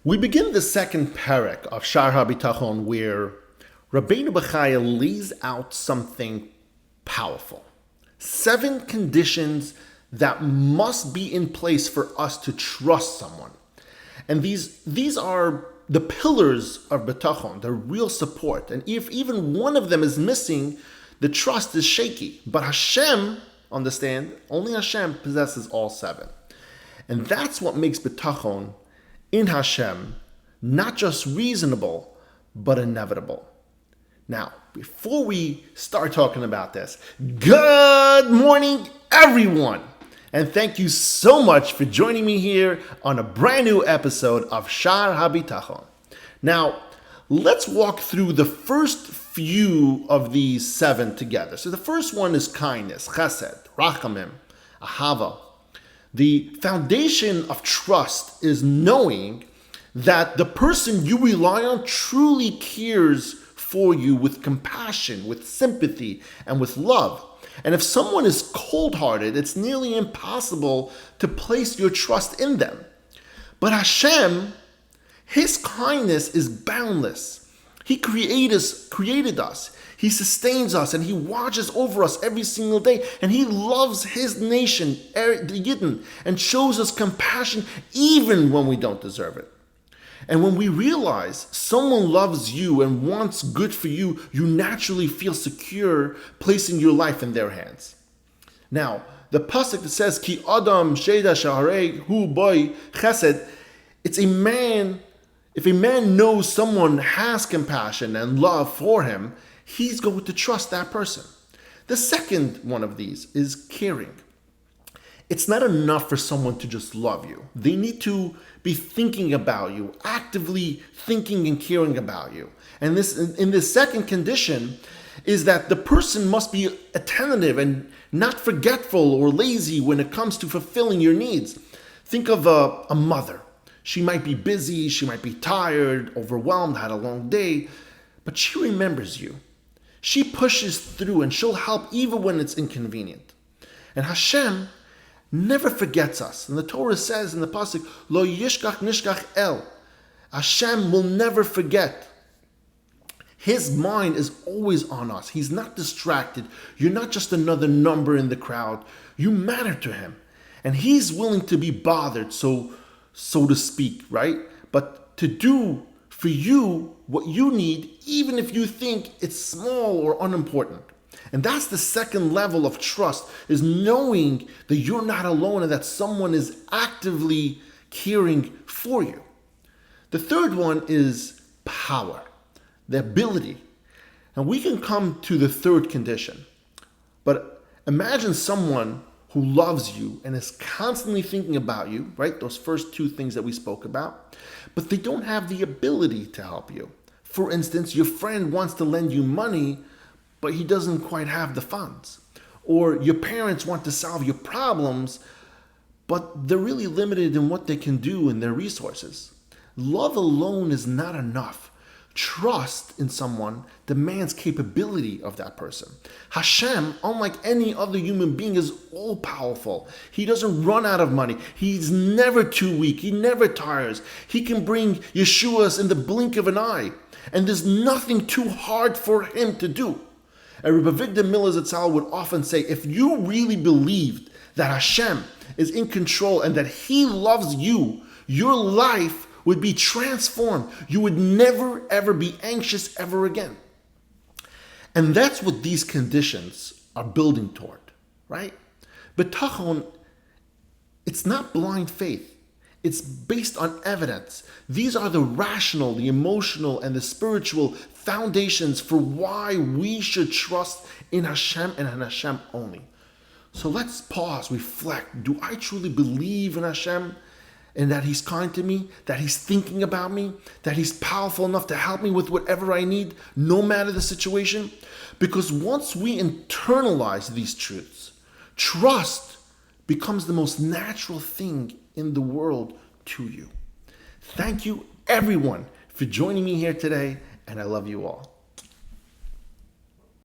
We begin the second perek of Shaar HaBitachon where Rabbeinu Bachya lays out something powerful. 7 conditions that must be in place for us to trust someone. And these are the pillars of Bitachon, the real support. And if even one of them is missing, the trust is shaky. But Hashem, understand, only Hashem possesses all 7. And that's what makes Bitachon in Hashem not just reasonable, but inevitable. Now, before we start talking about this, good morning, everyone! And thank you so much for joining me here on a brand new episode of Shaar HaBitachon. Now, let's walk through the first few of these 7 together. So the first one is kindness, chesed, rachamim, ahava. The foundation of trust is knowing that the person you rely on truly cares for you with compassion, with sympathy, and with love. And if someone is cold-hearted, it's nearly impossible to place your trust in them. But Hashem, His kindness is boundless. He created us. He sustains us and He watches over us every single day. And He loves His nation, the Yidden, and shows us compassion even when we don't deserve it. And when we realize someone loves you and wants good for you, you naturally feel secure placing your life in their hands. Now, the pasuk that says, Ki Adam Sheda Shaharei Hu Boy Chesed, it's a man. If a man knows someone has compassion and love for him, he's going to trust that person. The second one of these is caring. It's not enough for someone to just love you. They need to be thinking about you, actively thinking and caring about you. And this, in this second condition, is that the person must be attentive and not forgetful or lazy when it comes to fulfilling your needs. Think of a mother. She might be busy, she might be tired, overwhelmed, had a long day, but she remembers you. She pushes through and she'll help even when it's inconvenient. And Hashem never forgets us. And the Torah says in the pasuk, Lo yishkach nishkach el. Hashem will never forget. His mind is always on us. He's not distracted. You're not just another number in the crowd. You matter to Him. And He's willing to be bothered, so to speak, right? But to do for you what you need, even if you think it's small or unimportant. And that's the second level of trust, is knowing that you're not alone and that someone is actively caring for you. The third one is power, the ability. And we can come to the third condition. But imagine someone who loves you and is constantly thinking about you, right? Those first 2 things that we spoke about, but they don't have the ability to help you. For instance, your friend wants to lend you money, but he doesn't quite have the funds. Or your parents want to solve your problems, but they're really limited in what they can do and their resources. Love alone is not enough. Trust in someone demands capability of that person. Hashem, unlike any other human being, is all-powerful. He doesn't run out of money. He's never too weak. He never tires. He can bring Yeshuas in the blink of an eye. And there's nothing too hard for Him to do. And Rabbi Avigdor Miller Zatzal would often say, if you really believed that Hashem is in control and that He loves you, your life would be transformed. You would never, ever be anxious ever again. And that's what these conditions are building toward, right? Bitachon, it's not blind faith. It's based on evidence. These are the rational, the emotional, and the spiritual foundations for why we should trust in Hashem and in Hashem only. So let's pause, reflect. Do I truly believe in Hashem? And that He's kind to me, that He's thinking about me, that He's powerful enough to help me with whatever I need, no matter the situation? Because once we internalize these truths, trust becomes the most natural thing in the world to you. Thank you, everyone, for joining me here today, and I love you all.